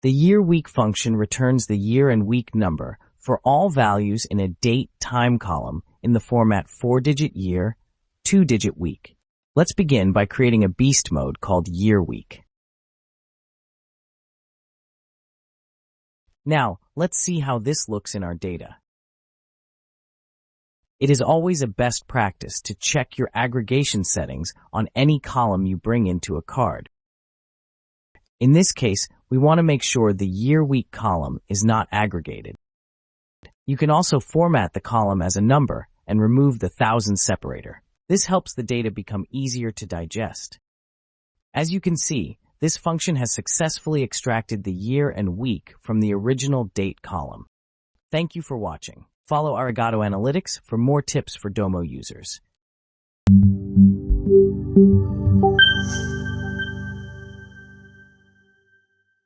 The YEARWEEK function returns the year and week number for all values in a date-time column in the format 4-digit year, 2-digit week. Let's begin by creating a beast mode called YEARWEEK. Now, let's see how this looks in our data. It is always a best practice to check your aggregation settings on any column you bring into a card. In this case, we want to make sure the year-week column is not aggregated. You can also format the column as a number and remove the thousand separator. This helps the data become easier to digest. As you can see, this function has successfully extracted the year and week from the original date column. Thank you for watching. Follow Arigato Analytics for more tips for Domo users.